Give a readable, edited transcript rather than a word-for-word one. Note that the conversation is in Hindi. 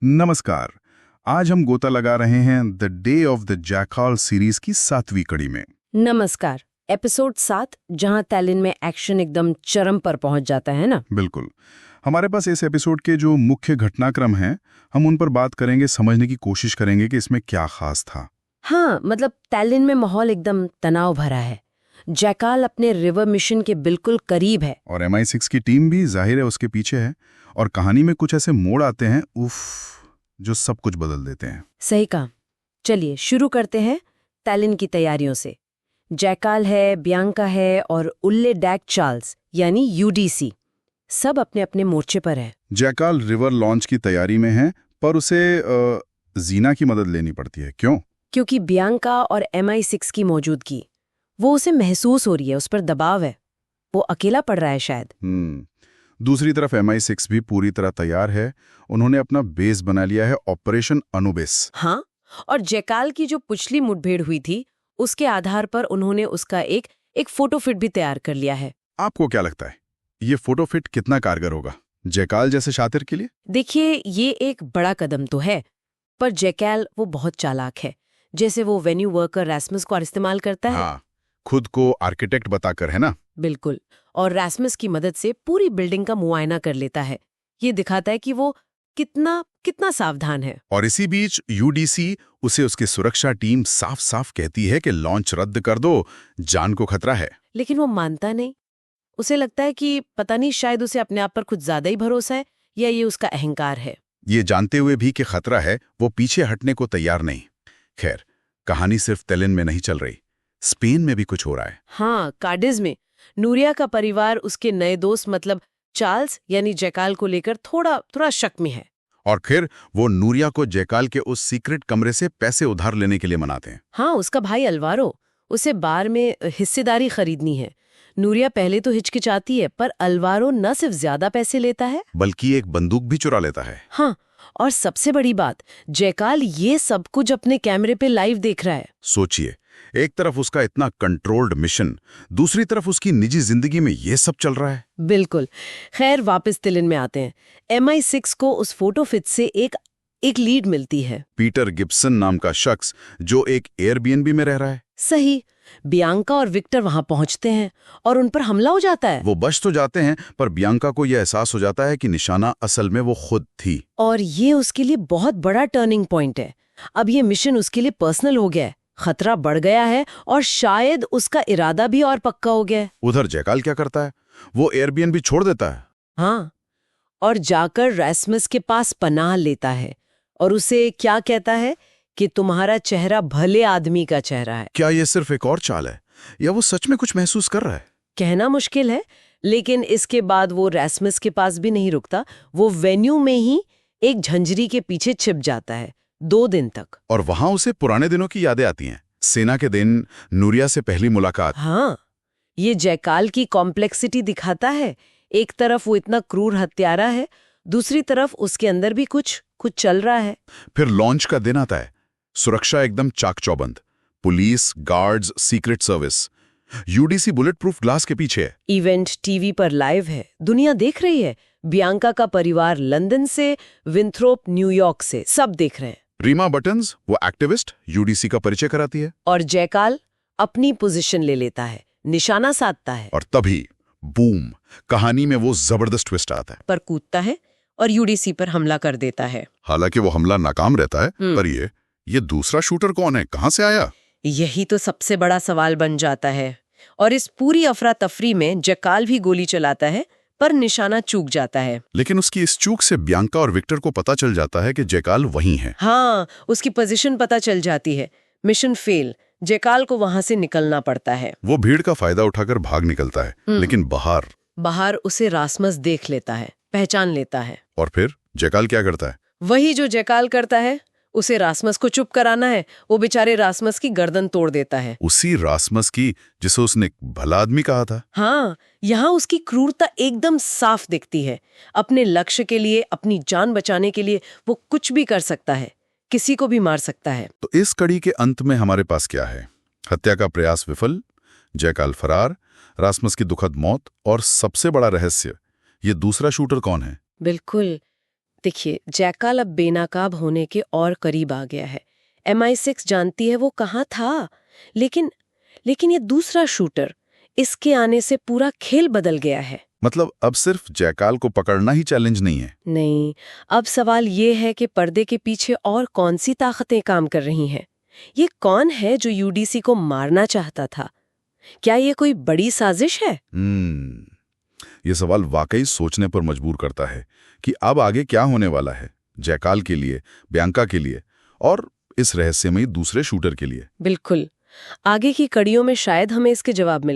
नमस्कार। आज हम गोता लगा रहे हैं the day of the jackal series की 7वीं कड़ी में। नमस्कार। एपिसोड 7, जहां तैलिन में एक्शन एकदम चरम पर पहुंच जाता है ना। बिल्कुल। हमारे पास इस एपिसोड के जो मुख्य घटनाक्रम हैं, हम उन पर बात करेंगे, समझने की कोशिश करेंगे कि इसमें क्या खास था। हाँ, मतलब तैलिन में माहौल एकदम तनाव भरा है। जैकाल अपने रिवर मिशन के बिल्कुल करीब है। और MI6 की टीम भी जाहिर है उसके पीछे है। और कहानी में कुछ ऐसे मोड़ आते हैं जो सब कुछ बदल देते हैं। सही कहा। चलिए शुरू करते हैं तैलिन की तैयारियों से। जैकाल है, बियांका है और उल्ले डैक चार्ल्स यानी UDC सब अपने अपने मोर्चे पर है। जैकाल रिवर लॉन्च की तैयारी में है, पर उसे जीना की मदद लेनी पड़ती है। क्यों? क्योंकि बियांका और MI6 की मौजूदगी, वो उसे महसूस हो रही है, उस पर दबाव है। वो अकेला पड़ रहा है शायद। दूसरी तरफ MI6 भी पूरी तरह तैयार है। उन्होंने अपना बेस बना लिया है, ऑपरेशन अनुबिस। हाँ, और जैकाल की जो पिछली मुठभेड़ हुई थी, उसके आधार पर उन्होंने उसका एक फोटोफिट भी तैयार कर लिया है। आपको क्या लगता है, ये फोटोफिट कितना कारगर होगा जैकाल जैसे शातिर के लिए? देखिए, ये एक बड़ा कदम तो है, पर जैकाल वो बहुत चालाक है। जैसे वो वेन्यू वर्कर रैस्मस को इस्तेमाल करता है। हाँ, खुद को आर्किटेक्ट बताकर, है ना? बिल्कुल। और रैस्मस की मदद से पूरी बिल्डिंग का मुआयना कर लेता है। ये दिखाता है कि वो कितना कितना सावधान है। और इसी बीच UDC उसे उसकी सुरक्षा टीम साफ साफ कहती है कि लॉन्च रद्द कर दो, जान को खतरा है। लेकिन वो मानता नहीं। उसे लगता है कि पता नहीं, शायद उसे अपने आप पर कुछ ज्यादा ही भरोसा है, या ये उसका अहंकार है। ये जानते हुए भी कि खतरा है, वो पीछे हटने को तैयार नहीं। खैर, कहानी सिर्फ तैलिन में नहीं चल रही, स्पेन में भी कुछ हो रहा है। हाँ, कार्डिज में नूरिया का परिवार उसके नए दोस्त मतलब चार्ल्स यानी जैकाल को लेकर थोड़ा शक में है। और फिर वो नूरिया को जैकाल के उस सीक्रेट कमरे से पैसे उधार लेने के लिए मनाते हैं। हाँ, उसका भाई अलवारो, उसे बार में हिस्सेदारी खरीदनी है। नूरिया पहले तो हिचकिचाती है, पर अलवारो न सिर्फ ज्यादा पैसे लेता है, बल्कि एक बंदूक भी चुरा लेता है। हाँ, और सबसे बड़ी बात, जैकाल ये सब कुछ अपने कैमरे पे लाइव देख रहा है। सोचिए, एक तरफ उसका इतना कंट्रोल्ड मिशन, दूसरी तरफ उसकी निजी जिंदगी में ये सब चल रहा है। बिल्कुल। खैर, वापस तिलिन में आते हैं। MI6 को उस फोटोफिट से एक लीड मिलती है। पीटर गिब्सन नाम का शख्स जो एक एयरबीएनबी में रह रहा है। सही। बियांका और विक्टर वहां पहुंचते हैं और उन पर हमला हो जाता है। वो बच तो जाते हैं, पर बियांका को यह एहसास हो जाता है कि निशाना असल में वो खुद थी। और ये उसके लिए बहुत बड़ा टर्निंग पॉइंट है। अब ये मिशन उसके लिए पर्सनल हो गया है, खतरा बढ़ गया है और शायद उसका इरादा भी और पक्का हो गया है। उधर जैकाल क्या करता है? वो एयरबीएनबी छोड़ देता है। हाँ, और जाकर रैस्मस के पास पनाह लेता है और उसे क्या कहता है कि तुम्हारा चेहरा भले आदमी का चेहरा है। क्या ये सिर्फ एक और चाल है, या वो सच में कुछ महसूस कर रहा है? कहना मुश्किल है, लेकिन इसके बाद वो रैस्मस के पास भी नहीं रुकता। वो वेन्यू में ही एक झंझरी के पीछे छिप जाता है 2 दिन तक। और वहां उसे पुराने दिनों की यादें आती हैं। सेना के दिन, नूरिया से पहली मुलाकात। हाँ, ये जैकाल की कॉम्प्लेक्सिटी दिखाता है। एक तरफ वो इतना क्रूर हत्यारा है, दूसरी तरफ उसके अंदर भी कुछ चल रहा है। फिर लॉन्च का दिन आता है। सुरक्षा एकदम चाक चौबंद, police, guards, secret service. UDC bullet proof glass के पीछे है। इवेंट टीवी पर लाइव है, दुनिया देख रही है। बियांका का परिवार लंदन से, विंथ्रोप न्यूयॉर्क से, सब देख रहे हैं। रीमा बटन्स, वो एक्टिविस्ट, UDC का परिचय कराती है। और जैकाल अपनी पोजीशन ले लेता है, निशाना साधता है। और तभी बूम, कहानी में वो जबरदस्त ट्विस्ट आता है। पर कूदता है और UDC पर हमला कर देता है। हालांकि वो हमला नाकाम रहता है, पर ये दूसरा शूटर कौन है, कहां से आया? यही तो सबसे बड़ा सवाल बन जाता है। और इस पूरी अफरा तफरी में जैकाल भी गोली चलाता है, पर निशाना चूक जाता है। लेकिन उसकी इस चूक से बियांका और विक्टर को पता चल जाता है कि जैकाल वहीं है। हाँ, उसकी पोजीशन पता चल जाती है। मिशन फेल, जैकाल को वहां से निकलना पड़ता है। वो भीड़ का फायदा उठाकर भाग निकलता है, लेकिन बाहर उसे रासमस देख लेता है, पहचान लेता है। और फिर जैकाल क्या करता है? वही जो जैकाल करता है, उसे रासमस को चुप कराना है। वो बेचारे रासमस की गर्दन तोड़ देता है। उसी रासमस की जिसे उसने भला आदमी कहा था। हाँ, यहाँ उसकी क्रूरता एकदम साफ दिखती है। अपने लक्ष्य के लिए, अपनी जान बचाने के लिए वो कुछ भी कर सकता है, किसी को भी मार सकता है। तो इस कड़ी के अंत में हमारे पास क्या है? हत्या का प्रयास विफल, जैकाल फरार, रासमस की दुखद मौत, और सबसे बड़ा रहस्य, ये दूसरा शूटर कौन है? बिल्कुल, देखिए, जैकाल अब बेनकाब होने के और करीब आ गया है। MI6 जानती है वो कहाँ था, लेकिन ये दूसरा शूटर, इसके आने से पूरा खेल बदल गया है। मतलब अब सिर्फ जयकाल को पकड़ना ही चैलेंज नहीं है। नहीं, अब सवाल ये है कि पर्दे के पीछे और कौन सी ताकतें काम कर रही हैं। ये कौन है जो UDC को मारना चाहता था? क्या ये कोई बड़ी साजिश है? ये सवाल वाकई सोचने पर मजबूर करता है कि अब आगे क्या होने वाला है, जयकाल के लिए, बियांका के लिए और इस रहस्यमयी दूसरे शूटर के लिए। बिल्कुल। आगे की कड़ियों में शायद हमें इसके जवाब मिले।